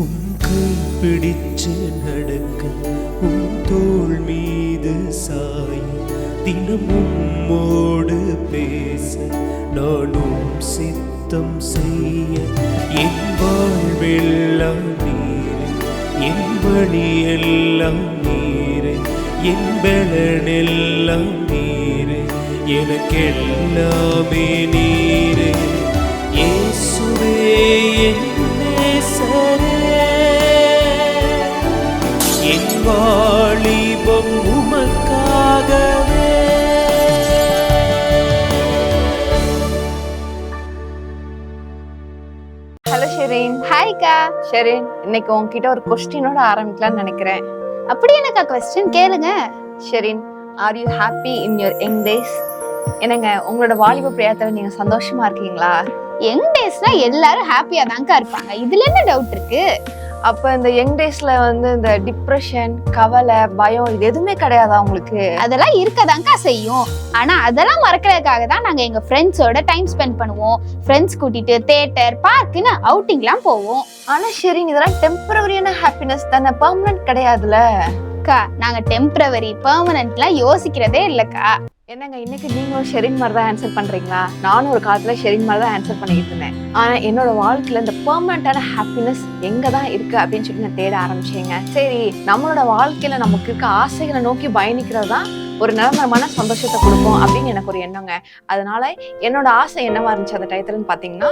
உன் கை பிடிச்சு நடக்க உன் தோள் மீது சாய தினம் உம்மோடு பேச நானும் சித்தம் செய்ய என் வாழ்வெல்லாம் நீரே என் வழியெல்லாம் நீரே என் பலனெல்லாம் நீரே எனக்கெல்லாமே நீரே இயேசுவே என் நேசரே என் வாலிபம் உமக்காகவே. ஹலோ ஷெரீன். ஹாய்க்கா. ஷெரீன், இன்னைக்கு உங்ககிட்ட ஒரு கொஸ்டினோட ஆரம்பிக்கலாம்னு நினைக்கிறேன். அப்படி என்னக்கா கொஸ்டின் கேளுங்க. Shereen, are you happy in your young days? என்னங்க, உங்களோட வாலிப பிரியத்துல நீங்க சந்தோஷமா இருக்கீங்களா? யங் டேஸ்னா எல்லாரும் ஹாப்பியா தான்க்கா இருப்பாங்க, இதுல என்ன டவுட் இருக்கு? அப்ப இந்த யங் டேஸ்ல வந்து இந்த டிப்ரெஷன், கவலை, பயம் இது எதுவுமே கிடையாதா உங்களுக்கு? அதெல்லாம் இருக்கதான்க்கா செய்யும். ஆனா அதெல்லாம் மறக்கிறதுக்காக தான் நாங்க எங்க ஃப்ரெண்ட்ஸோட டைம் ஸ்பெண்ட் பண்ணுவோம். ஃப்ரெண்ட்ஸ் கூட்டிட்டு தியேட்டர், பார்க்குன்னு அவுட்டிங்லாம் போவோம். ஆனா ஷெரீன், இதெல்லாம் டெம்பரவரியான ஹாப்பினஸ் தானே, பெர்மனன்ட் கிடையாதுல. அக்கா, நாங்க டெம்பரவரி பெர்மனன்ட்லாம் யோசிக்கிறதே இல்லக்கா. என்னங்க, இன்னைக்கு நீங்களும் ஷெரீன் மாதிரி தான் ஆன்சர் பண்றீங்களா? நானும் ஒரு காலத்துல ஷெரீன் மாதிரி தான் ஆன்சர் பண்ணிட்டு இருந்தேன். ஆனா என்னோட வாழ்க்கையில இந்த பெர்மனன்டான ஹாப்பினஸ் எங்க தான் இருக்கு அப்படின்னு சொல்லி நான் தேட ஆரம்பிச்சேங்க. சரி, நம்மளோட வாழ்க்கையில நமக்கு இருக்க ஆசைகளை நோக்கி பயணிக்கிறது தான் ஒரு நிரந்தரமான சந்தோஷத்தை கொடுக்கும் அப்படின்னு எனக்கு ஒரு எண்ணங்க. அதனால என்னோட ஆசை என்னவா இருந்துச்சு அந்த டயத்துலன்னு பாத்தீங்கன்னா,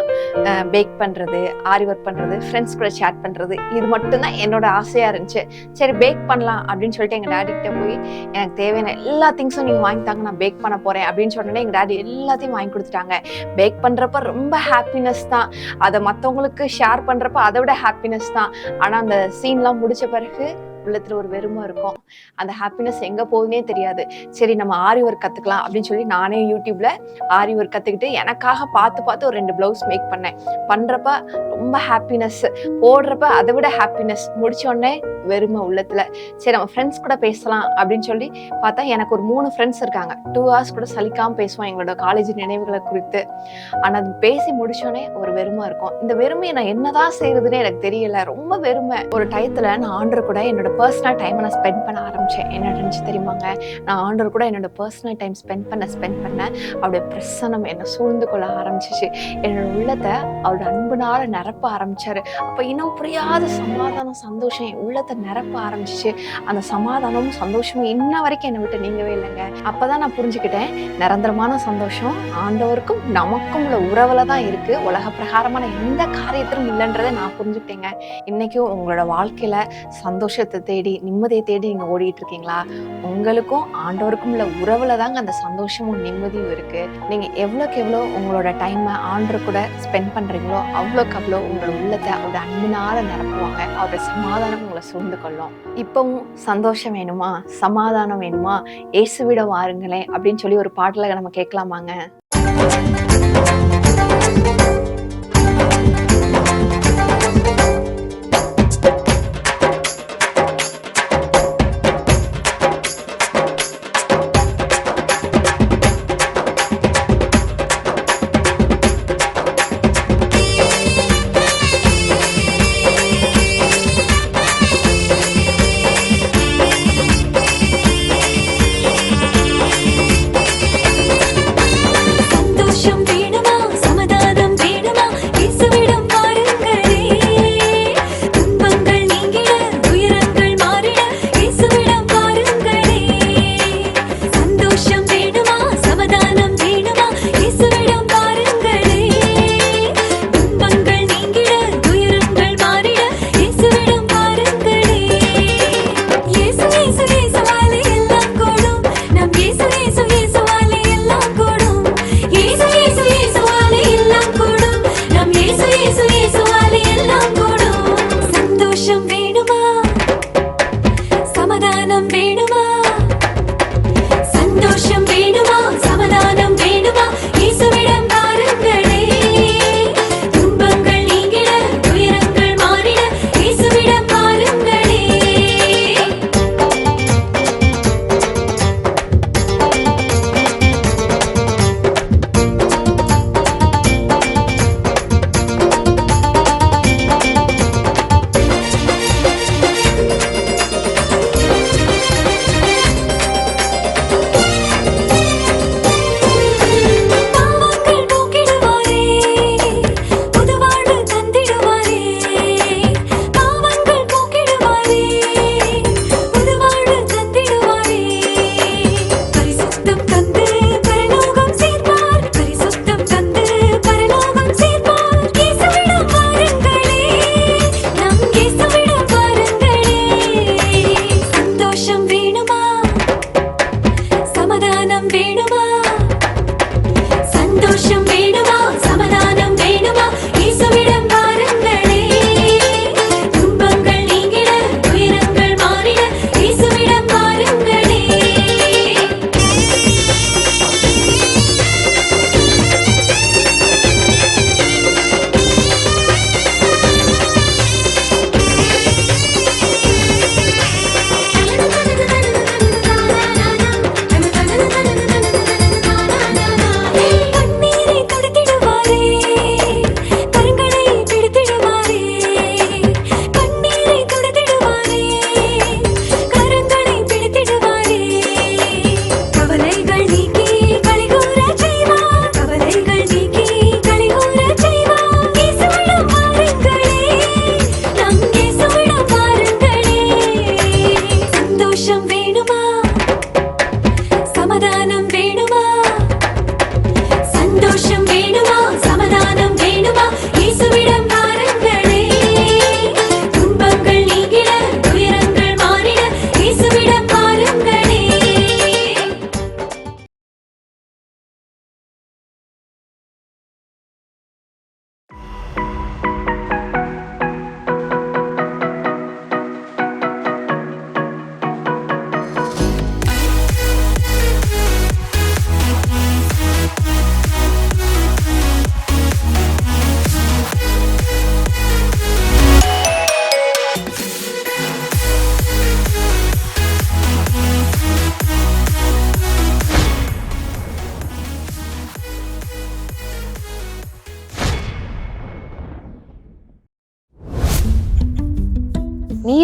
பேக் பண்றது, ஆரி ஒர்க் பண்றது, ஃப்ரெண்ட்ஸ் கூட சேட் பண்றது, இது மட்டும்தான் என்னோட ஆசையா இருந்துச்சு. சரி, பேக் பண்ணலாம் அப்படின்னு சொல்லிட்டு எங்க டாடி கிட்ட போய் எனக்கு தேவையான எல்லா திங்ஸும் நீங்க வாங்கி தாங்க, நான் பேக் பண்ண போறேன் அப்படின்னு சொன்னோன்னே எங்க டாடி எல்லாத்தையும் வாங்கி கொடுத்துட்டாங்க. பேக் பண்றப்ப ரொம்ப ஹாப்பினஸ் தான், அதை மற்றவங்களுக்கு ஷேர் பண்றப்ப அதை விட ஹாப்பினஸ் தான். ஆனா அந்த சீன்லாம் முடிச்ச பிறகு உள்ளத்துல ஒரு வெறுமை இருக்கும். அந்த ஹாப்பினஸ் எங்க போகுதுன்னே தெரியாது. சரி, நம்ம ஆரி ஒர்க் கத்துக்கலாம் அப்படின்னு சொல்லி நானே யூடியூப்ல ஆரி ஒர்க் கத்துக்கிட்டு எனக்காக பார்த்து ஒரு 2 பிளவுஸ் மேக் பண்ணேன். பண்றப்ப ரொம்ப ஹாப்பினஸ், போடுறப்ப அதை விட ஹாப்பினஸ், முடிச்ச உடனே வெறுமை உள்ளத்துல. சரி, நம்ம ஃப்ரெண்ட்ஸ் கூட பேசலாம் அப்படின்னு சொல்லி பார்த்தா எனக்கு ஒரு 3 ஃப்ரெண்ட்ஸ் இருக்காங்க. 2 hours கூட சலிக்காம பேசுவோம் எங்களோட காலேஜ் நினைவுகளை குறித்து. ஆனா அது பேசி முடிச்சோடனே ஒரு வெறுமை இருக்கும். இந்த வெறுமையை நான் என்னதான் செய்யறதுன்னு எனக்கு தெரியல, ரொம்ப வெறுமை. ஒரு டயத்துல நான் ஆண்டர் கூட என்னோட பர்சனல் டைமை நான் ஸ்பெண்ட் பண்ண ஆரம்பிச்சேன். என்ன நினைச்சு தெரியுமாங்க, நான் ஆண்டர் கூட என்னோட பர்சனல் டைம் ஸ்பெண்ட் பண்ண அவருடைய பிரசன்னம் என்னை சூழ்ந்து கொள்ள ஆரம்பிச்சிச்சு. என்னோட உள்ளத்தை அவரோட அன்புனால நிரப்ப ஆரம்பிச்சாரு. அப்ப இன்னும் புரியாத சமாதானம், சந்தோஷம் என் உள்ளத்தை நிரப்ப ஆரம்பிச்சிச்சு. அந்த சமாதானமும் சந்தோஷமும் இன்ன வரைக்கும் என்னை விட்டு நீங்கவே இல்லைங்க. அப்பதான் நான் புரிஞ்சுக்கிட்டேன், நிரந்தரமான சந்தோஷம் ஆண்டவருக்கும் நமக்கும் உள்ள உறவுல தான் இருக்கு, உலக பிரகாரமான எந்த காரியத்திலும் இல்லைன்றதை நான் புரிஞ்சுக்கிட்டேங்க. இன்னைக்கும் உங்களோட வாழ்க்கையில சந்தோஷத்தை தேடி, நிம்மதியை தேடி நீங்க ஓடிட்டு இருக்கீங்களா? உங்களுக்கும் ஆண்டவருக்கும் உள்ள உறவுல தாங்க அந்த சந்தோஷமும் நிம்மதியும் இருக்கு. நீங்க எவ்வளோக்கு எவ்வளோ உங்களோட டைமை ஆண்டவர் கூட ஸ்பெண்ட் பண்றீங்களோ அவ்வளோக்கு அவ்வளோ உங்களோட உள்ளத்தை அவரோட அன்பினால நிரப்புவாங்க. அவரோட சமாதானம் உங்களை சூழ்ந்து கொள்ளும். இப்பவும் சந்தோஷம் வேணுமா, சமாதானம் வேணுமா, இயேசுவிட வாருங்களேன் அப்படின்னு சொல்லி ஒரு பாட்டுல நம்ம கேட்கலாமாங்க?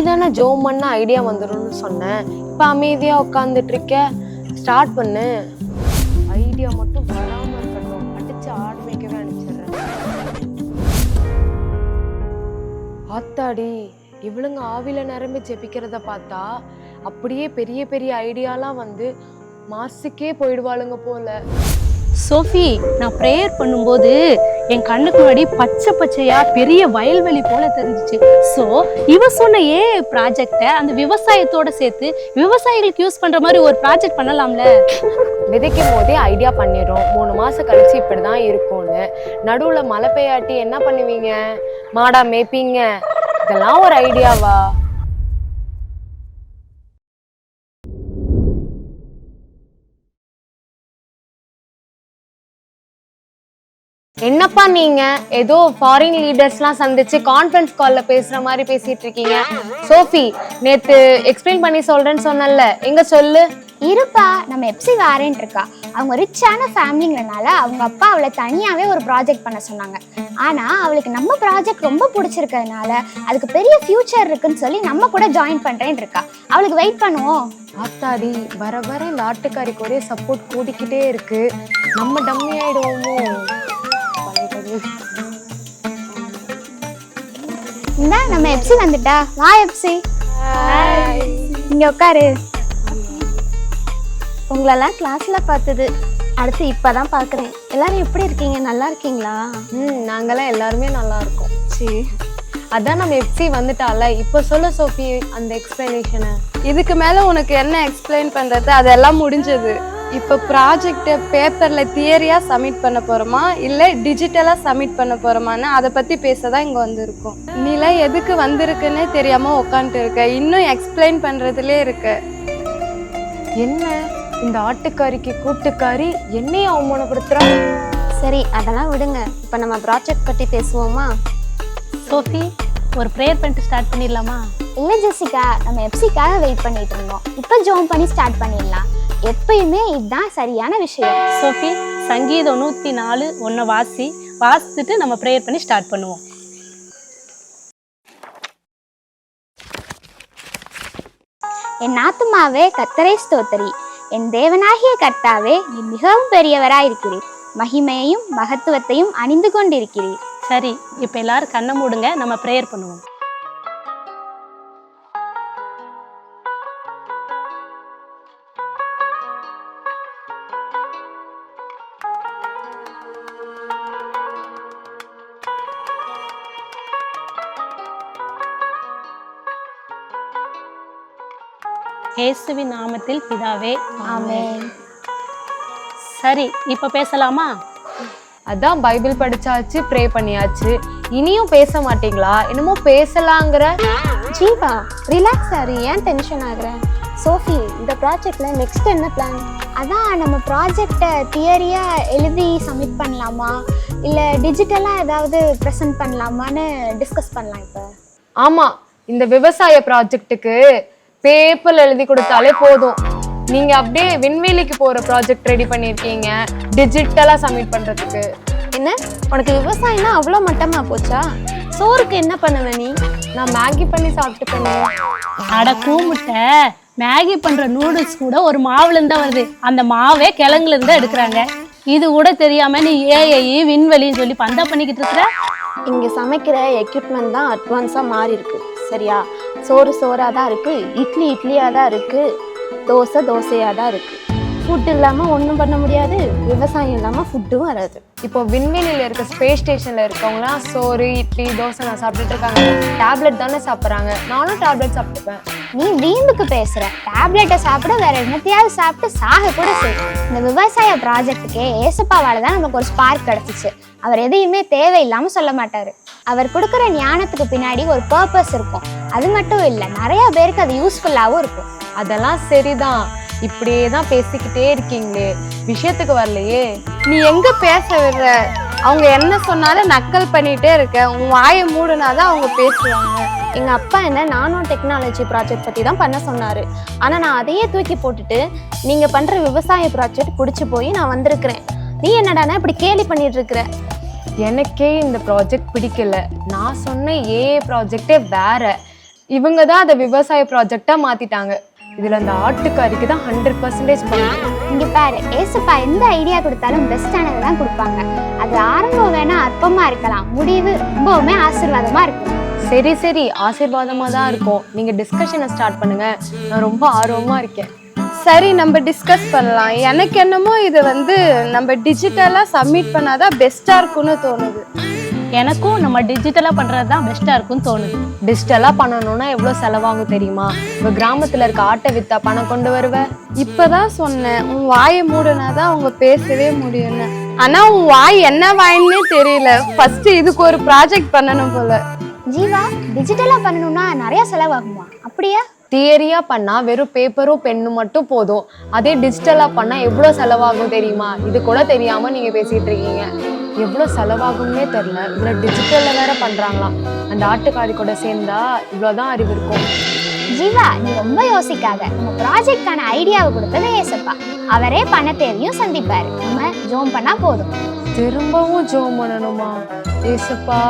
தானே ஜோம் பண்ண ஐடியா வந்துடும்னு சொன்னேன். இப்போ அமைதியாக உட்காந்துட்டு இருக்க. ஸ்டார்ட் பண்ணு. ஐடியா மட்டும் வராமல் இருக்கட்டும். அடிச்சு ஆடு வைக்கவே அனுப்பிச்சிடுறேன். ஆத்தாடி, இவளுங்க ஆவில நிரம்பி ஜெபிக்கிறத பார்த்தா அப்படியே பெரிய பெரிய ஐடியாலாம் வந்து மாசுக்கே போயிடுவாளுங்க போல. சோஃபி, நான் ப்ரேயர் பண்ணும்போது என் கண்ணுக்கு முன்னாடி பச்சை பச்சையா பெரிய வயல்வெளி போல தெரிஞ்சிச்சு. ஸோ இவ சொன்ன ப்ராஜெக்டை அந்த விவசாயத்தோட சேர்த்து விவசாயிகளுக்கு யூஸ் பண்ற மாதிரி ஒரு ப்ராஜெக்ட் பண்ணலாம்ல. விதைக்கும் போதே ஐடியா பண்ணிடுறோம் 3 மாசம் கழிச்சு இப்படிதான் இருக்கும்னு. நடுவுல மழை பெய்யாட்டி என்ன பண்ணுவீங்க? மாடா மேய்ப்பீங்க? இதெல்லாம் ஒரு ஐடியாவா? என்னப்பா நீங்க ஏதோ ஃபாரின் லீடர்ஸ்லாம் சந்திச்சு கான்ஃபரன்ஸ் கால்ல பேசுற மாதிரி பேசிட்டு இருக்கீங்க. சோஃபி, நேத்து எக்ஸ்பிளைன் பண்ணி சொல்றேன்னு சொன்னல, எங்க சொல்லு. இருப்பா, நம்ம எப்சி வேறேன்ட்டு இருக்கா. அவங்க ரிச்சான ஃபேமிலிங்கிறனால அவங்க அப்பா அவளை தனியாவே ஒரு ப்ராஜெக்ட் பண்ண சொன்னாங்க. ஆனா அவளுக்கு நம்ம ப்ராஜெக்ட் ரொம்ப பிடிச்சிருக்கிறதுனால அதுக்கு பெரிய ஃபியூச்சர் இருக்குன்னு சொல்லி நம்ம கூட ஜாயின் பண்றேன்னு இருக்கா. அவளுக்கு வெயிட் பண்ணுவோம். ஆத்தாடி, வர வர இந்த ஆட்டுக்காரிக்கு ஒரே சப்போர்ட் கூடிக்கிட்டே இருக்கு. நம்ம டம்மி ஆயிடுவோமோ? இந்த நம்ம எப்சி வந்துட்டா. வா எப்சி, இங்க உட்காரு. உங்களெல்லாம் கிளாஸ்ல பார்த்தது அடுத்து இப்பதான் பாக்குறேன். எல்லாரும் எப்படி இருக்கீங்க? நல்லா இருக்கீங்களா? நாங்கெல்லாம் எல்லாருமே நல்லா இருக்கோம். சரி, அதான் நம்ம எப்சி வந்துட்டால. இப்போ சொல்ல சோஃபி அந்த எக்ஸ்பிளனேஷனை. இதுக்கு மேல உனக்கு என்ன எக்ஸ்பிளைன் பண்றது? அதெல்லாம் முடிஞ்சது. இப்போ ப்ராஜெக்ட் பேப்பர்ல தியரியா சப்மிட் பண்ண போறோமா இல்ல டிஜிட்டலா சப்மிட் பண்ண போறோமான்னு அதை பத்தி பேசதான் இங்க வந்திருக்கோம். நீலாம் எதுக்கு வந்திருக்குன்னே தெரியாம உட்காந்துட்டு இருக்க. இன்னும் எக்ஸ்பிளைன் பண்றதுலே இருக்க. என்ன இந்த ஆட்டுக்காரிக்கு கூட்டுக்காரி என்னையும் அவமானப்படுத்துறா? சரி, அதெல்லாம் விடுங்க. இப்ப நம்ம ப்ராஜெக்ட் பத்தி பேசுவோமா? சோஃபி, ஒரு ப்ரேயர் பண்ணிட்டு ஸ்டார்ட் பண்ணிடலாமா? இல்ல ஜெசிகா, நம்ம எப்சிக்காக வெயிட் பண்ணிட்டு இருந்தோம். இப்போ ஜாயின் பண்ணி ஸ்டார்ட் பண்ணிடலாம். எப்பயுமே இதுதான் சரியான விஷயம். சோஃபி, சங்கீதம் 104 ஒன்றை வாசித்துட்டு நம்ம ப்ரேயர் பண்ணி ஸ்டார்ட் பண்ணுவோம். என் ஆத்துமாவே கர்த்தரை ஸ்தோத்திரி. என் தேவனாகிய கர்த்தாவே, நீ மிகவும் பெரியவராயிருக்கிறீர். மகிமையையும் மகத்துவத்தையும் அணிந்து கொண்டிருக்கிறீர். சரி, இப்போ எல்லாரும் கண்ணை மூடுங்க, நம்ம ப்ரேயர் பண்ணுவோம். இயேசுவின் நாமத்தில் பிதாவே, ஆமென். சரி, இப்போ பேசலாமா? அதான் பைபிள் படிச்சாச்சு, ப்ரே பண்ணியாச்சு. இனியும் பேச மாட்டீங்களா? என்னமோ பேசலாங்கிற. ஜீவா, ரிலாக்ஸ் ஆறு. ஏன் டென்ஷன் ஆகுற? சோஃபி, இந்த ப்ராஜெக்ட்ல நெக்ஸ்ட் என்ன பிளான்? அதான் நம்ம ப்ராஜெக்டை தியரியா எழுதி சப்மிட் பண்ணலாமா இல்லை டிஜிட்டலாக ஏதாவது ப்ரெசென்ட் பண்ணலாமான்னு டிஸ்கஸ் பண்ணலாம். இப்போ ஆமா, இந்த விவசாய ப்ராஜெக்ட்டுக்கு பேப்பர்ல எழுதி கொடுத்தாலே போதும். நீங்க அப்படியே விண்வெளிக்கு போற ப்ராஜெக்ட் ரெடி பண்ணிருக்கீங்க டிஜிட்டலா சப்மிட் பண்றதுக்கு. என்ன, உனக்கு விவசாயம்னா அவ்வளோ மட்டமா போச்சா? சோறுக்கு என்ன பண்ணுவ நீ? நான் மேகி பண்ணி சாப்பிட்டு பண்ணேன். அட கூமுட்டை, மேகி பண்ற நூடுல்ஸ் கூட ஒரு மாவுல இருந்தா வருது. அந்த மாவே கிழங்குல இருந்தா எடுக்கிறாங்க. இது கூட தெரியாம நீ ஏஐ விண்வெளின்னு சொல்லி பந்தா பண்ணிக்கிட்டு இருக்கிற. இங்க சமைக்கிற எக்யூப்மெண்ட் தான் அட்வான்ஸா மாறி இருக்கு. சரியா? சோறு சோறா தான் இருக்கு, இட்லி இட்லியா தான் இருக்கு, தோசை தோசையா தான் இருக்கு. ஃபுட் இல்லாம ஒன்றும் பண்ண முடியாது, விவசாயம் இல்லாம ஃபுட்டும் வராது. இப்போ விண்வெளியில இருக்க ஸ்பேஸ் ஸ்டேஷன்ல இருக்கவங்களாம் சோறு இட்லி தோசை நான் சாப்பிட்டுட்டு இருக்காங்க. டேப்லெட் தானே சாப்பிட்றாங்க. நானும் டேப்லெட் சாப்பிட்டுப்பேன். நீ வீம்புக்கு பேசுற. டேப்லெட்டை சாப்பிட வேற என்னத்தையாவது சாப்பிட்டு சாக கூட செய்யும். இந்த விவசாய ப்ராஜெக்டுக்கே ஏசப்பாவால தான் நமக்கு ஒரு ஸ்பார்க் கிடைச்சிச்சு. அவர் எதையுமே தேவையில்லாம சொல்ல மாட்டாரு. அவர் கொடுக்குற ஞானத்துக்கு பின்னாடி ஒரு பர்பஸ் இருக்கும். அது மட்டும் இல்லை, நிறைய பேருக்கு அது யூஸ்ஃபுல்லாகவும் இருக்கும். அதெல்லாம் சரிதான். இப்படியே தான் பேசிக்கிட்டே இருக்கீங்களே, விஷயத்துக்கு வரலையே. நீ எங்க பேச விடுற? அவங்க என்ன சொன்னாலும் நக்கல் பண்ணிட்டே இருக்க. உன் வாயை மூடுனாதான் அவங்க பேசுவாங்க. எங்க அப்பா என்ன நானோ டெக்னாலஜி ப்ராஜெக்ட் பத்தி தான் பண்ண சொன்னாரு. ஆனா நான் அதையே தூக்கி போட்டுட்டு நீங்க பண்ற விவசாய ப்ராஜெக்ட் பிடிச்சி போய் நான் வந்திருக்கிறேன். நீ என்னடானா இப்படி கேலி பண்ணிட்டு இருக்கிற? எனக்கே இந்த ப்ராஜெக்ட் பிடிக்கல. நான் சொன்ன ஏஐ ப்ராஜெக்டே வேற. இவங்க தான் அதை விவசாய ப்ராஜெக்டா மாத்திட்டாங்க. இதுல அந்த ஆட்டுக்காரிக்கு தான் 100% பண்ணணும். இங்க பாரு, ஏசப்பா எந்த ஐடியா கொடுத்தாலும் பெஸ்டானது தான் கொடுப்பாங்க. அது ஆரம்பம் வேணா அற்பமா இருக்கலாம், முடிவு ரொம்பவுமே ஆசீர்வாதமா இருக்கும். சரி சரி, ஆசீர்வாதமா தான் இருக்கும். நீங்க டிஸ்கஷனை ஸ்டார்ட் பண்ணுங்க, நான் ரொம்ப ஆர்வமா இருக்கேன். சரி, நம்ம டிஸ்கஸ் பண்ணலாம். எனக்கு என்னமோ இது நம்ம டிஜிட்டலா சப்மிட் பண்ணாதான் பெஸ்டா இருக்கும்னு தோணுது. எனக்கும் நம்ம டிஜிட்டலா பண்றது தான் பெஸ்டா இருக்கும்னு தோணுது. டிஜிட்டலா பண்ணணும்னா எவ்வளவு செலவாகும் தெரியுமா? இப்ப கிராமத்துல இருக்க ஆட்டை வித்தா பணம் கொண்டு வருவ? இப்பதான் சொன்னேன், உன் வாயை மூடனாதான் அவங்க பேசவே முடியும்னு. ஆனா உன் வாய் என்ன வாயின்னு தெரியல. ஃபர்ஸ்ட் இதுக்கு ஒரு ப்ராஜெக்ட் பண்ணணும் போல. ஜீவா, டிஜிட்டலா பண்ணணும்னா நிறைய செலவாகுமா? அப்படியா? தியரியா பண்ணா வெறும் பேப்பரும் பெண்ணும் மட்டும் போதும். அதே டிஜிட்டலா பண்ணா எவ்வளவு செலவாகும் தெரியுமா? இது கூட தெரியாம நீங்க பேசிட்டு இருக்கீங்க. எவ்வளவு செலவாகும்னே தெரியல, இதுல டிஜிட்டல்ல வேற பண்றாங்களாம். அந்த ஆட்டுக்காரி கூட சேர்ந்தா இவ்வளவுதான் அறிவு இருக்கும். ஜீவா, நீ ரொம்ப யோசிக்காத. நம்ம ப்ராஜெக்டான ஐடியாவை கொடுத்தது ஏசப்பா. அவரே பணத்தேவையும் சந்திப்பாரு. நம்ம ஜோம் பண்ணா போதும். திரும்பவும் ஜோம் பண்ணணுமா? ஏசப்பா.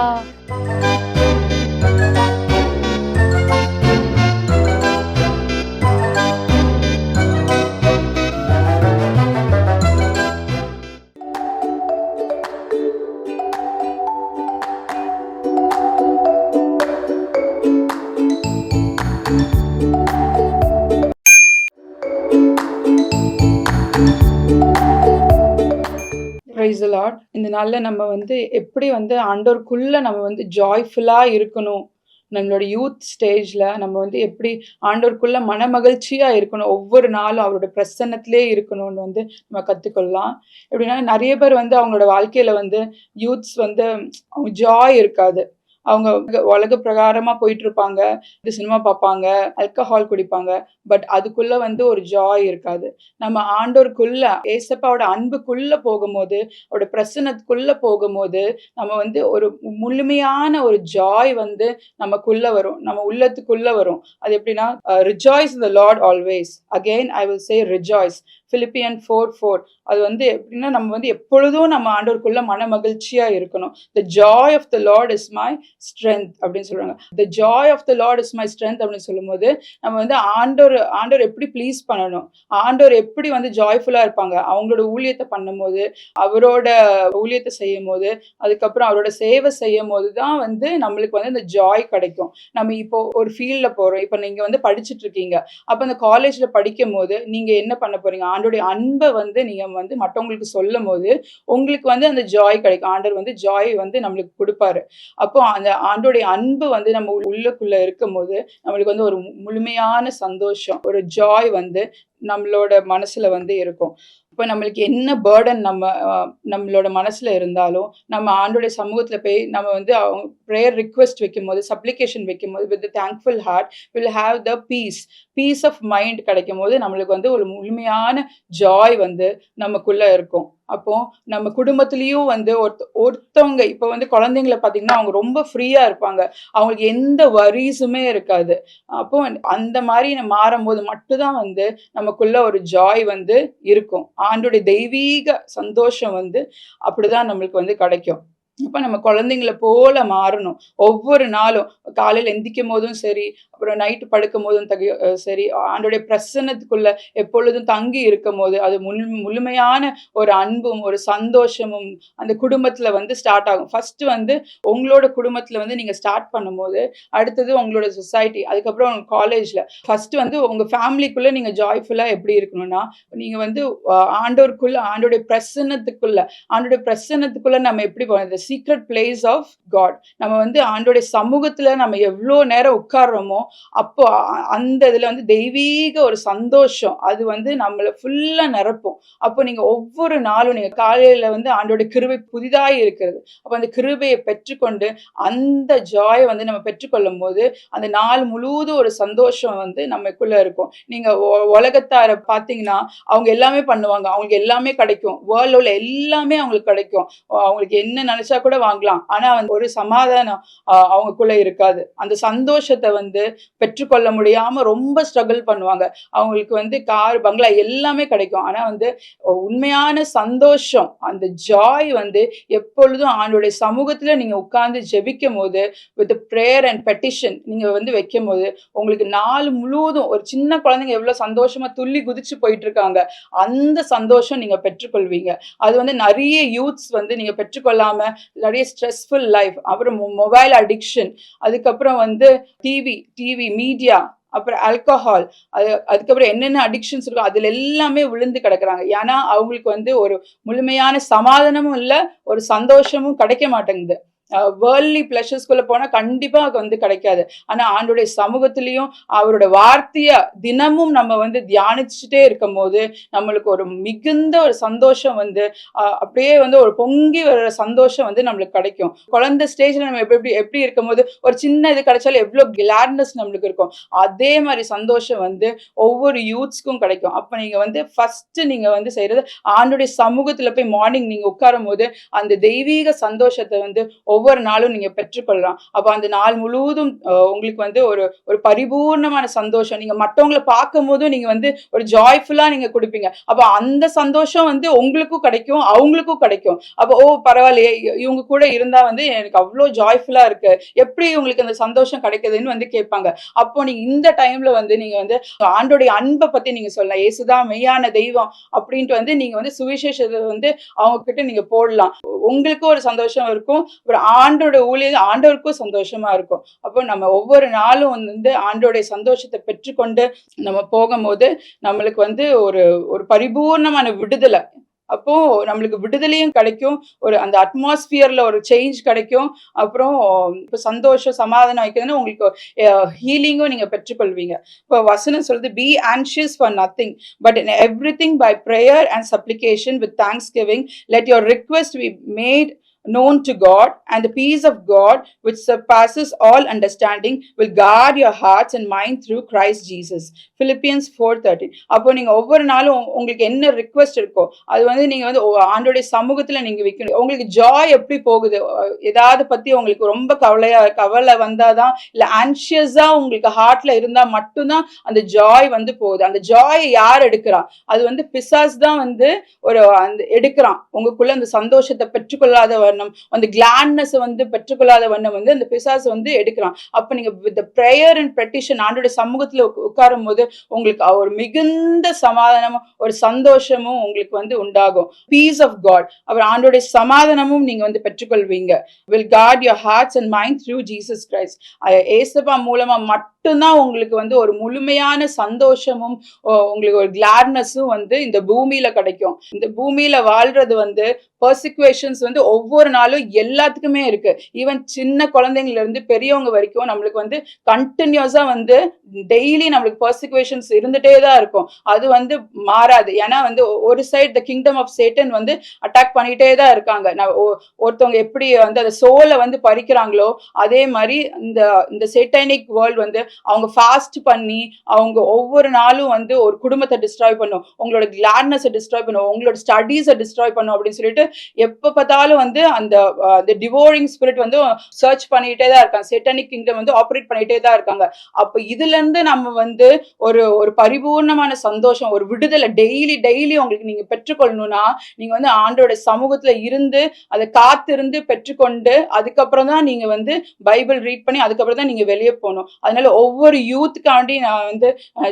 Praise the Lord. இந்த நாள்ல நம்ம எப்படி ஆண்டவருக்குள்ள நம்ம ஜாய்ஃபுல்லா இருக்கணும். நம்மளோட யூத் ஸ்டேஜ்ல நம்ம எப்படி ஆண்டவருக்குள்ள மனமகிழ்ச்சியா இருக்கணும், ஒவ்வொரு நாளும் அவரோட பிரசன்னத்திலே இருக்கணும்னு நம்ம கத்துக்கொள்ளலாம். எப்படின்னா, நிறைய பேர் அவங்களோட வாழ்க்கையில யூத்ஸ் அவங்க ஜாய் இருக்காது. அவங்க உலக பிரகாரமா போயிட்டு இருப்பாங்க, சினிமா பார்ப்பாங்க, ஆல்கஹால் குடிப்பாங்க. பட் அதுக்குள்ள ஒரு ஜாய் இருக்காது. நம்ம ஆண்டோருக்குள்ள, ஏசப்பாவோட அன்புக்குள்ள போகும்போது, அவரோட பிரசன்னத்துக்குள்ள போகும்போது நம்ம ஒரு முழுமையான ஒரு ஜாய் நமக்குள்ள வரும், நம்ம உள்ளத்துக்குள்ள வரும். அது எப்படின்னா, rejoice in the Lord always. Again I will say rejoice. Philippians 4:4. அது எப்படின்னா, நம்ம எப்பொழுதும் நம்ம ஆண்டவருக்குள்ள மன மகிழ்ச்சியா இருக்கணும். The joy of the Lord is my strength அப்படின்னு சொல்றாங்க. The joy of the Lord is my strength அப்படின்னு சொல்லும்போது, நம்ம ஆண்டவர் எப்படி ப்ளீஸ் பண்ணணும், ஆண்டவர் எப்படி ஜாய்ஃபுல்லா இருப்பாங்க, அவங்களோட ஊழியத்தை பண்ணும்போது, அவரோட ஊழியத்தை செய்யும் போது, அதுக்கப்புறம் அவரோட சேவை செய்யும் போது தான் நம்மளுக்கு இந்த ஜாய் கிடைக்கும். நம்ம இப்போ ஒரு ஃபீல்ட்ல போறோம். இப்போ நீங்க படிச்சுட்டு இருக்கீங்க. அப்ப அந்த காலேஜ்ல படிக்கும் போது நீங்க என்ன பண்ண போறீங்க? ஆண்டோடைய அன்பை நீங்க மற்றவங்களுக்கு சொல்லும் போது உங்களுக்கு அந்த ஜாய் கிடைக்கும். ஆண்டவர் ஜாய் நம்மளுக்கு கொடுப்பாரு. அப்போ அந்த ஆண்டோடைய அன்பு நம்ம உள்ளுக்குள்ள இருக்கும் போது நம்மளுக்கு ஒரு முழுமையான சந்தோஷம், ஒரு ஜாய் நம்மளோட மனசுல இருக்கும். இப்போ நம்மளுக்கு என்ன பேர்டன் நம்மளோட மனசுல இருந்தாலும் நம்ம ஆண்டோடைய சமூகத்துல போய் நம்ம அவங்க ப்ரேயர் ரிக்வெஸ்ட் வைக்கும் போது, சப்ளிகேஷன் வைக்கும் போது, with thankful heart will have the peace of mind கிடைக்கும் போது நம்மளுக்கு ஒரு முழுமையான ஜாய் நமக்குள்ள இருக்கும். அப்போ நம்ம குடும்பத்திலயும் ஒருத்தவங்க இப்போ குழந்தைங்களை பார்த்தீங்கன்னா அவங்க ரொம்ப ஃப்ரீயா இருப்பாங்க, அவங்களுக்கு எந்த வரிஸுமே இருக்காது. அப்போ அந்த மாதிரி மாறும்போது மட்டும்தான் நமக்குள்ள ஒரு ஜாய் இருக்கும். ஆண்டோடைய தெய்வீக சந்தோஷம் அப்படிதான் நம்மளுக்கு கிடைக்கும். அப்ப நம்ம குழந்தைங்களை போல மாறணும். ஒவ்வொரு நாளும் காலையில எந்திக்கும் போதும் சரி, அப்புறம் நைட்டு படுக்கும் போதும் சரி, ஆண்டோடைய பிரசன்னத்துக்குள்ள எப்பொழுதும் தங்கி இருக்கும் போது அது முழுமையான ஒரு அன்பும் ஒரு சந்தோஷமும் அந்த குடும்பத்துல ஸ்டார்ட் ஆகும். ஃபர்ஸ்ட் உங்களோட குடும்பத்துல நீங்க ஸ்டார்ட் பண்ணும்போது, அடுத்தது உங்களோட சொசைட்டி, அதுக்கப்புறம் உங்க காலேஜ்ல, ஃபர்ஸ்ட் உங்க ஃபேமிலிக்குள்ள நீங்க ஜாய்ஃபுல்லா எப்படி இருக்கணும்னா, நீங்க ஆண்டோருக்குள்ள, ஆண்டோடைய பிரசன்னத்துக்குள்ள நம்ம எப்படி போறது, சீக்ரெட் பிளேஸ் ஆஃப் காட். நம்ம ஆண்டோடைய சமூகத்துல நம்ம எவ்வளோ நேரம் உட்கார்றோமோ அப்போ அந்த இதுல தெய்வீக ஒரு சந்தோஷம் அது நம்மளை ஃபுல்லா நிரப்பும். அப்போ நீங்க ஒவ்வொரு நாளும் நீங்க காலையில ஆண்டோடைய கிருபை புதிதாய் இருக்கிறது. அப்போ அந்த கிருபையை பெற்றுக்கொண்டு அந்த ஜாயை நம்ம பெற்றுக்கொள்ளும் போது அந்த நாள் முழுவதும் ஒரு சந்தோஷம் நமக்குள்ள இருக்கும். நீங்க உலகத்தார பாத்தீங்கன்னா அவங்க எல்லாமே பண்ணுவாங்க, அவங்களுக்கு எல்லாமே கிடைக்கும், வேர்ல்ட்ல எல்லாமே அவங்களுக்கு கிடைக்கும், அவங்களுக்கு என்ன நினைச்சா கூட வாங்கலாம். ஆனா வந்து ஒரு சமாதானம் அவங்களுக்குள்ள இருக்காது. அந்த சந்தோஷத்தை வந்து பெற்றுக்கொள்ள முடியாம ரொம்ப ஸ்ட்ரகிள் பண்ணுவாங்க. அவங்களுக்கு வந்து கார், பங்களா எல்லாமே கிடைக்கும். ஆனா வந்து உண்மையான சந்தோஷம், அந்த ஜாய் வந்து எப்பொழுதும் ஆண்டவருடைய சமூகத்துல நீங்க உட்கார்ந்து ஜெபிக்கும் போது, வித் பிரேயர் அண்ட் பெட்டிஷன் நீங்க வந்து வைக்கும் போது, உங்களுக்கு நாள் முழுவதும் ஒரு சின்ன குழந்தைங்க எவ்வளவு சந்தோஷமா துள்ளி குதிச்சு போயிட்டு இருக்காங்க, அந்த சந்தோஷம் நீங்க பெற்றுக்கொள்வீங்க. அது வந்து நிறைய யூத்ஸ் வந்து நீங்க பெற்றுக்கொள்ளாம நிறைய ஸ்ட்ரெஸ்ஃபுல் லைஃப், அப்புறம் மொபைல் அடிக்ஷன், அதுக்கப்புறம் வந்து டிவி மீடியா, அப்புறம் ஆல்கஹால், அதுக்கப்புறம் என்னென்ன அடிக்ஷன்ஸ் இருக்கோ அதுல எல்லாமே விழுந்து கிடக்குறாங்க. ஏன்னா அவங்களுக்கு வந்து ஒரு முழுமையான சமாதானமும் இல்ல, ஒரு சந்தோஷமும் கிடைக்க மாட்டேங்குது. வேர்ல்ட்லி பிளஷர்ஸ்குள்ள போனா கண்டிப்பா அது வந்து கிடைக்காது. ஆனா ஆண்டோடைய சமூகத்திலையும் அவரோட வார்த்தைய தினமும் நம்ம வந்து தியானிச்சுட்டே இருக்கும் போது நம்மளுக்கு ஒரு மிகுந்த ஒரு சந்தோஷம் வந்து அப்படியே வந்து ஒரு பொங்கி வர்ற சந்தோஷம் வந்து நம்மளுக்கு கிடைக்கும். குழந்தை ஸ்டேஜ்ல நம்ம எப்படி இருக்கும் போது ஒரு சின்ன இது கிடைச்சாலும் எவ்வளவு கிளாட்னஸ் நம்மளுக்கு இருக்கும், அதே மாதிரி சந்தோஷம் வந்து ஒவ்வொரு யூத்ஸ்க்கும் கிடைக்கும். அப்ப நீங்க வந்து ஃபர்ஸ்ட் நீங்க வந்து செய்யறது ஆண்டோடைய சமூகத்துல போய் மார்னிங் நீங்க உட்காரும் போது அந்த தெய்வீக சந்தோஷத்தை வந்து ஒவ்வொரு நாளும் நீங்க பெற்றுக்கொள்ளலாம். அப்ப அந்த நாள் முழுவதும் உங்களுக்கு வந்து ஒரு பரிபூர்ணமான சந்தோஷம், நீங்க மற்றவங்களை பார்க்கும் போதும் நீங்க வந்து ஒரு ஜாய்ஃபுல்லா நீங்க கொடுப்பீங்க. அப்ப அந்த சந்தோஷம் வந்து உங்களுக்கும் கிடைக்கும், அவங்களுக்கும் கிடைக்கும். அப்ப பரவாயில்லையே, இவங்க கூட இருந்தா வந்து எனக்கு அவ்வளவு ஜாய்ஃபுல்லா இருக்கு, எப்படி உங்களுக்கு அந்த சந்தோஷம் கிடைக்குதுன்னு வந்து கேட்பாங்க. அப்போ நீங்க இந்த டைம்ல வந்து நீங்க வந்து ஆண்டோடைய அன்பை பத்தி நீங்க சொல்லலாம். இயேசுதான் மெய்யான தெய்வம் அப்படின்ட்டு வந்து நீங்க வந்து சுவிசேஷத்தை வந்து அவங்க கிட்ட நீங்க போடலாம். உங்களுக்கும் ஒரு சந்தோஷம் இருக்கும், ஒரு ஆண்டோட ஊழியர் ஆண்டவருக்கும் சந்தோஷமா இருக்கும். அப்போ நம்ம ஒவ்வொரு நாளும் வந்து ஆண்டோடைய சந்தோஷத்தை பெற்றுக்கொண்டு நம்ம போகும்போது நம்மளுக்கு வந்து ஒரு பரிபூர்ணமான விடுதலை, அப்போ நம்மளுக்கு விடுதலையும் கிடைக்கும், ஒரு அந்த அட்மாஸ்பியர்ல ஒரு சேஞ்ச் கிடைக்கும். அப்புறம் இப்போ சந்தோஷம் சமாதானம் வைக்கிறதுன்னு உங்களுக்கு ஹீலிங்கும் நீங்க பெற்றுக்கொள்வீங்க. இப்போ வசனம் சொல்லுது, be anxious for nothing but in everything by prayer and supplication with thanksgiving let your request be made known to God, and the peace of God which surpasses all understanding will guard your hearts and mind through Christ Jesus. Philippians 4:13. அப்போ நீங்க ஒவ்வொரு நாளும் உங்களுக்கு என்ன request இருக்கோ அது வந்து நீங்க வந்து ஆண்டோடைய சமூகத்துல நீங்க வைக்கணும். உங்களுக்கு ஜாய் எப்படி போகுது, ஏதாவது பத்தி உங்களுக்கு ரொம்ப கவலை வந்தாதான், இல்ல ஆன்ஷியஸா உங்களுக்கு ஹார்ட்ல இருந்தா மட்டும்தான் அந்த ஜாய் வந்து போகுது. அந்த ஜாய் யார் எடுக்கிறா? அது வந்து பிசாஸ் தான் வந்து அந்த எடுக்கிறான். உங்களுக்குள்ள அந்த சந்தோஷத்தை பெற்றுக்கொள்ளாத வண்ணம், அந்த கிளாட்னஸ் வந்து பெற்றுக்கொள்ளாத வண்ணம் வந்து அந்த பிசாசு வந்து எடுக்கிறான். அப்ப நீங்க வித் பிரேயர் அண்ட் பெட்டிஷன் ஆண்டோட சமூகத்துல உட்காரும் போது உங்களுக்கு ஒரு மிகுந்த சமாதானமும் ஒரு சந்தோஷமும் உங்களுக்கு வந்து உண்டாகும். பீஸ் ஆஃப் காட், அவர் ஆண்டோட சமாதானமும் நீங்க வந்து பெற்றுக்கொள்வீங்க. will guard your hearts and mind through Jesus Christ. ஏசப்பா மூலமா மட்டும்தான் உங்களுக்கு வந்து ஒரு முழுமையான சந்தோஷமும் உங்களுக்கு ஒரு கிளாட்னஸும் வந்து இந்த பூமியில கிடைக்கும். இந்த பூமியில வாழ்றது வந்து பர்சிக்வேஷன்ஸ் வந்து ஒவ்வொரு நாளும் எல்லாத்துக்குமே இருக்கு. ஈவன் சின்ன குழந்தைங்கள்ல இருந்து பெரியவங்க வரைக்கும் நம்மளுக்கு வந்து கண்டினியூஸா வந்து டெய்லி நம்மளுக்கு பர்சிக்வேஷன்ஸ் இருந்துட்டே தான் இருக்கும். அது வந்து மாறாது. ஏன்னா வந்து ஒரு side the kingdom of Satan வந்து அட்டாக் பண்ணிட்டே தான் இருக்காங்க. ஒருத்தவங்க எப்படி வந்து அந்த சோலை வந்து பறிக்கிறாங்களோ அதே மாதிரி இந்த சேட்டானிக் வேர்ல்ட் வந்து அவங்க ஃபாஸ்ட் பண்ணி அவங்க ஒவ்வொரு நாளும் வந்து ஒரு குடும்பத்தை டிஸ்ட்ராய் பண்ணும், உங்களோட கிளாட்னஸை டிஸ்ட்ராய் பண்ணும், உங்களோட ஸ்டடீஸை டிஸ்ட்ராய் பண்ணும் அப்படின்னு சொல்லிட்டு எப்ப பார்த்தாலும் வந்து அந்த டிவோரிங் ஸ்பிரிட் வந்து சர்ச் பண்ணிட்டே தான் இருக்காங்க. சேட்டானிக் கிங்டம் வந்து ஆப்ரேட் பண்ணிட்டே தான் இருக்காங்க. அப்ப இதுல இருந்து நம்ம வந்து ஒரு பரிபூர்ணமான சந்தோஷம், ஒரு விடுதலை டெய்லி உங்களுக்கு நீங்க பெற்றுக்கொள்ளணும்னா நீங்க வந்து ஆண்டோட சமூகத்துல இருந்து அதை காத்திருந்து பெற்றுக்கொண்டு அதுக்கப்புறம் தான் நீங்க வந்து பைபிள் ரீட் பண்ணி அதுக்கப்புறம் தான் நீங்க வெளியே போகணும். அதனால ஒவ்வொரு யூத்துக்காண்டி நான் வந்து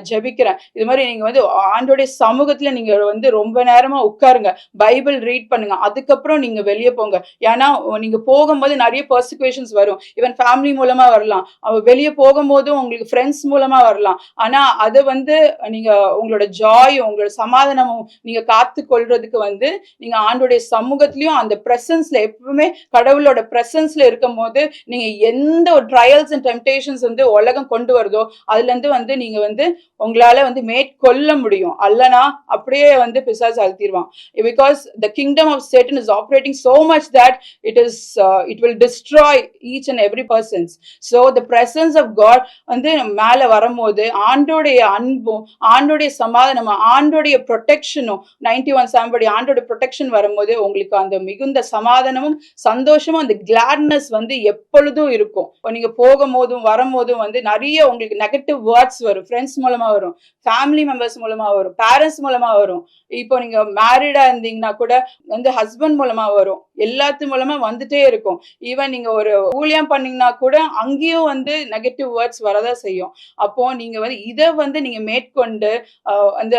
ஜெபிக்கிறேன். இது மாதிரி நீங்க வந்து ஆண்டோடைய சமூகத்துல நீங்க வந்து ரொம்ப நேரமா உட்காருங்க, பைபிள் ரீட் பண்ணுங்க, அதுக்கப்புறம் நீங்க வெளியே போங்க. ஏன்னா நீங்க போகும்போது நிறைய பர்சிக்வேஷன்ஸ் வரும். ஈவன் ஃபேமிலி மூலமா வரலாம், வெளியே போகும்போதும் உங்களுக்கு ஃப்ரெண்ட்ஸ் மூலமா வரலாம். ஆனா அதை வந்து நீங்க உங்களோட ஜாய் உங்களோட சமாதானமும் நீங்க காத்து கொள்றதுக்கு வந்து நீங்க ஆண்டோடைய சமூகத்திலயும் அந்த பிரசன்ஸ்ல எப்பவுமே கடவுளோட பிரசன்ஸ்ல இருக்கும் போது நீங்க எந்த ஒரு ட்ரையல்ஸ் அண்ட் டெம்டேஷன்ஸ் வந்து உலகம் கொண்டு வருதோ அதுல இருந்து வந்து நீங்க வந்து உங்களால வந்து மேற்கொள்ள முடியும். அல்லனா அப்படியே வந்து பிசாசு அழுத்திடுவான். Because the kingdom of Satan is operating so much that it will destroy each and every persons. So the presence of God வந்து மேல வரும்போது ஆண்டோடைய அன்பும் ஆண்டோடைய சமாதானமும் ஆண்டோடைய ப்ரொடெக்ஷனும் 91 Psalm படி ஆண்டோட ப்ரொடெக்ஷன் வரும்போது உங்களுக்கு அந்த மிகுந்த சமாதானமும் சந்தோஷமும் அந்த கிளாட்னஸ் வந்து எப்பொழுதும் இருக்கும். நீங்க போகும்போதும் வரும்போதும் வந்து நிறைய உங்களுக்கு நெகட்டிவ் வேர்ட்ஸ் வரும், ஃப்ரெண்ட்ஸ் மூலமா வரும், ஃபேமிலி மெம்பர்ஸ் மூலமா வரும், பேரண்ட்ஸ் மூலமா வரும். இப்போ நீங்க மேரிடா இருந்தீங்கன்னா கூட வந்து ஹஸ்பண்ட் மூலமா வரும், எல்லாத்து மூலமா வந்துட்டே இருக்கும். ஈவன் நீங்க ஒரு ஊழியம் பண்ணீங்கன்னா கூட அங்கேயும் வந்து நெகட்டிவ் வேர்ட்ஸ் வரதான் செய்யும். அப்போ நீங்க வந்து இதை வந்து நீங்க மேற்கொண்டு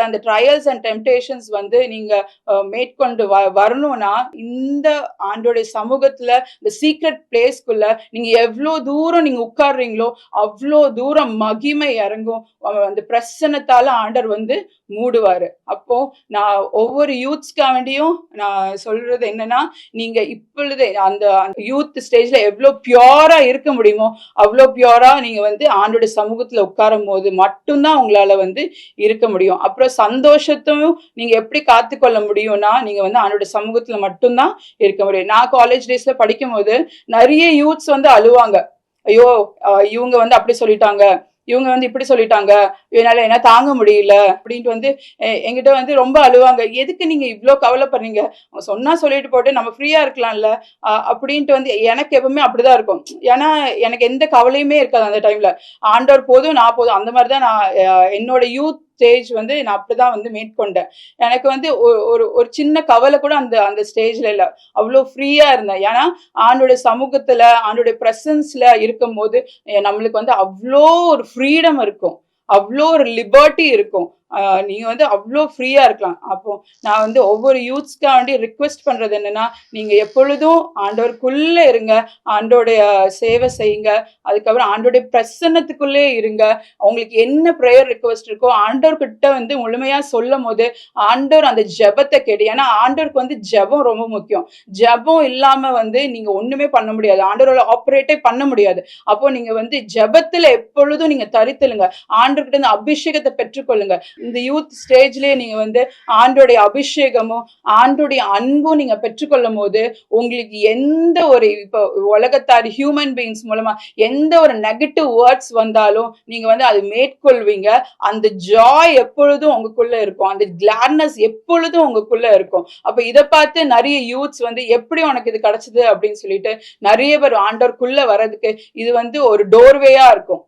அந்த ட்ரையல்ஸ் அண்ட் டெம்டேஷன்ஸ் வந்து நீங்க மேற்கொண்டு வரணும்னா இந்த ஆண்டோடைய சமூகத்துல இந்த சீக்ரெட் பிளேஸ்க்குள்ள நீங்க எவ்வளவு தூரம் நீங்க உட்கார்றீங்களோ அவ்வளோ தூரம் மகிமை இறங்கும். அந்த பிரசன்னத்தால ஆண்டர் வந்து மூடுவாரு. அப்போ நான் ஒவ்வொரு யூத்ஸ்க்கா வேண்டியும் நான் சொல்றது என்னன்னா, நீங்க இப்பொழுதே அந்த யூத் ஸ்டேஜ்ல எவ்வளவு பியூரா இருக்க முடியுமோ அவ்வளோ பியூரா நீங்க வந்து ஆண்டோட சமூகத்துல உட்காரும் போது மட்டும்தான் உங்களால வந்து இருக்க முடியும். அப்புறம் சந்தோஷத்தையும் நீங்க எப்படி காத்துக்கொள்ள முடியும்னா நீங்க வந்து ஆண்டோட சமூகத்துல மட்டும்தான் இருக்க முடியும். நான் காலேஜ் டேஸ்ல படிக்கும் போது நிறைய யூத்ஸ் வந்து அழுவாங்க, ஐயோ இவங்க வந்து அப்படி சொல்லிட்டாங்க, இவங்க வந்து இப்படி சொல்லிட்டாங்க, என்னால என்ன தாங்க முடியல அப்படின்ட்டு வந்து என்கிட்ட வந்து ரொம்ப அழுவாங்க. எதுக்கு நீங்க இவ்வளோ கவலைப்படுறீங்க, சொன்னா சொல்லிட்டு போட்டு நம்ம ஃப்ரீயா இருக்கலாம்ல அப்படின்ட்டு வந்து எனக்கு எப்பவுமே அப்படிதான் இருக்கும். ஏன்னா எனக்கு எந்த கவலையுமே இருக்காது அந்த டைம்ல. ஆண்டவர் போதும் நான் போதும் அந்த மாதிரிதான் நான் என்னோட யூத் ஸ்டேஜ் வந்து நான் அப்படிதான் வந்து மேற்கொண்டேன். எனக்கு வந்து ஒரு சின்ன கவலை கூட அந்த ஸ்டேஜ்ல இல்ல, அவ்வளோ ஃப்ரீயா இருந்தேன். ஏன்னா ஆண்டோடைய சமூகத்துல ஆண்டோடைய பிரசன்ஸ்ல இருக்கும் போது நம்மளுக்கு வந்து அவ்வளோ ஒரு ஃப்ரீடம் இருக்கும், அவ்வளோ ஒரு லிபர்ட்டி இருக்கும். நீங்க வந்து அவ்வளோ ஃப்ரீயா இருக்கலாம். அப்போ நான் வந்து ஒவ்வொரு யூத்ஸ்க்கா வேண்டி ரிக்வெஸ்ட் பண்றது என்னன்னா, நீங்க எப்பொழுதும் ஆண்டவருக்குள்ள இருங்க, ஆண்டோடைய சேவை செய்யுங்க, அதுக்கப்புறம் ஆண்டோடைய பிரசன்னத்துக்குள்ளே இருங்க. அவங்களுக்கு என்ன ப்ரேயர் ரிக்வெஸ்ட் இருக்கோ ஆண்டவர்கிட்ட வந்து முழுமையா சொல்லும் போது ஆண்டவர் அந்த ஜெபத்தை கேட்டு, ஏன்னா ஆண்டவருக்கு வந்து ஜெபம் ரொம்ப முக்கியம். ஜெபம் இல்லாம வந்து நீங்க ஒண்ணுமே பண்ண முடியாது, ஆண்டவரோட ஆப்ரேட்டே பண்ண முடியாது. அப்போ நீங்க வந்து ஜெபத்துல எப்பொழுதும் நீங்க தரித்தலுங்க, ஆண்டவர்கிட்ட இந்த அபிஷேகத்தை பெற்றுக்கொள்ளுங்க. இந்த யூத் ஸ்டேஜ்லயே நீங்க வந்து ஆண்டோடைய அபிஷேகமும் ஆண்டோடைய அன்பும் நீங்க பெற்றுக்கொள்ளும் போது உங்களுக்கு எந்த ஒரு இப்போ உலகத்தார் ஹியூமன் பீயிங்ஸ் மூலமா எந்த ஒரு நெகட்டிவ் வேர்ட்ஸ் வந்தாலும் நீங்க வந்து அது மேற்கொள்வீங்க. அந்த ஜாய் எப்பொழுதும் உங்களுக்குள்ள இருக்கும், அந்த கிளாட்னஸ் எப்பொழுதும் உங்களுக்குள்ள இருக்கும். அப்ப இதை பார்த்து நிறைய யூத்ஸ் வந்து எப்படி உனக்கு இது கிடைச்சது அப்படின்னு சொல்லிட்டு நிறைய பேர் ஆண்டவருக்குள்ள வர்றதுக்கு இது வந்து ஒரு டோர்வேயா இருக்கும்.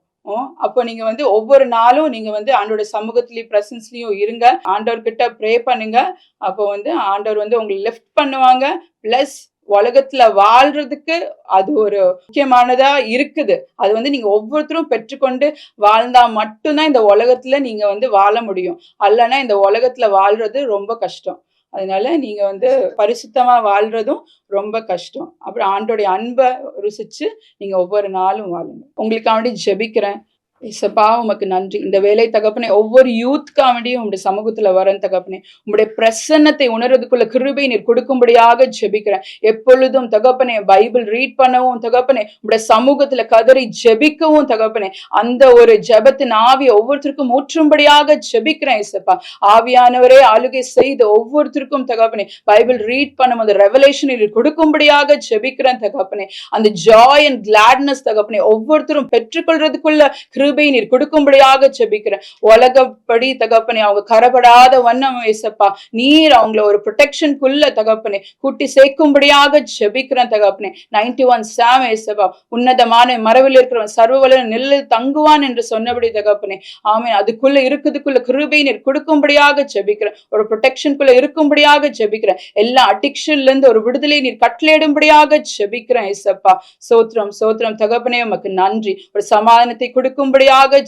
அப்போ நீங்க வந்து ஒவ்வொரு நாளும் நீங்க வந்து ஆண்டோட சமூகத்திலயும் பிரசன்ஸ்லயும் இருங்க, ஆண்டவர்கிட்ட ப்ரே பண்ணுங்க. அப்போ வந்து ஆண்டவர் வந்து உங்களை லிஃப்ட் பண்ணுவாங்க. பிளஸ் உலகத்துல வாழ்றதுக்கு அது ஒரு முக்கியமானதா இருக்குது. அது வந்து நீங்க ஒவ்வொருத்தரும் பெற்றுக்கொண்டு வாழ்ந்தா மட்டும்தான் இந்த உலகத்துல நீங்க வந்து வாழ முடியும். அல்லனா இந்த உலகத்துல வாழ்றது ரொம்ப கஷ்டம். அதனால நீங்க வந்து பரிசுத்தமா வாழ்றதும் ரொம்ப கஷ்டம். அப்புறம் ஆண்டோடைய அன்பை ருசிச்சு நீங்க ஒவ்வொரு நாளும் வாழுங்க. உங்களுக்காண்டி ஜெபிக்கிறேன். இயேசப்பா உமக்கு நன்றி. இந்த வேலை தகப்பனே ஒவ்வொரு யூத்காண்டியும் உங்களுடைய சமூகத்துல வரன் தகப்பனே, உங்களுடைய பிரசன்னத்தை உணர்றதுக்குள்ள கிருபை நீர் கொடுக்கும்படியாக ஜெபிக்கிறேன். எப்பொழுதும் தகப்பனே பைபிள் ரீட் பண்ணவும் தகப்பனே, உங்களுடைய சமூகத்துல கதறி ஜெபிக்கவும் தகப்பனே, அந்த ஒரு ஜெபத்தின் ஆவியை ஒவ்வொருத்தருக்கும் ஊற்றும்படியாக ஜெபிக்கிறேன். இயேசப்பா ஆவியானவரே ஆளுகை செய்து ஒவ்வொருத்தருக்கும் தகப்பனே பைபிள் ரீட் பண்ணும் அந்த ரெவலேஷன் கொடுக்கும்படியாக ஜெபிக்கிறேன் தகப்பனே. அந்த ஜாய் அண்ட் கிளாட்னஸ் தகப்பனே ஒவ்வொருத்தரும் பெற்றுக்கொள்றதுக்குள்ள கிருபை நீர் கொடுக்கும்படியாக ஜெபிக்கிறேன். உலகப்படி தகப்பனே அவங்க கரப்படாத வண்ணம் இயேசப்பா நீர் அவங்கள ஒரு ப்ரொடெக்ஷனுக்குள்ள தகப்பனே கூட்டி சேர்க்கும்படியாக ஜெபிக்கிறேன் தகப்பனே. 91 Psalm இயேசப்பா உன்னதமான மரவில் இருக்கிறவன் சர்வவல்ல நிழலில் தங்குவான் என்று சொன்னபடி தகப்பனே. ஆமென். அதுக்குள்ள இருக்குதுக்குள்ள கிருபை நீர் கொடுக்கும்படியாக ஜெபிக்கிறேன். ஒரு ப்ரொடெக்ஷனுக்குள்ள இருக்கும்படியாக ஜெபிக்கிறேன். எல்லா அடிக்ஷன்ல இருந்து ஒரு விடுதலை நீர் கட்டளையிடும்படியாக ஜெபிக்கிறேன் இயேசப்பா. சோத்ரம் சோத்ரம் தகப்பனே உமக்கு நன்றி. ஒரு சமாதானத்தை கொடுக்கும்படியாக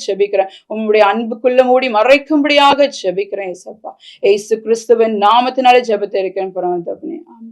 ஜெபிக்கிறேன். உம்முடைய அன்புக்குள்ள மூடி மறைக்கும்படியாக ஜெபிக்கிறேன் இயேசப்பா. இயேசு கிறிஸ்துவின் நாமத்தினாலே ஜெபத்தை இருக்கிறேன் பரம தகப்பனே. ஆமென்.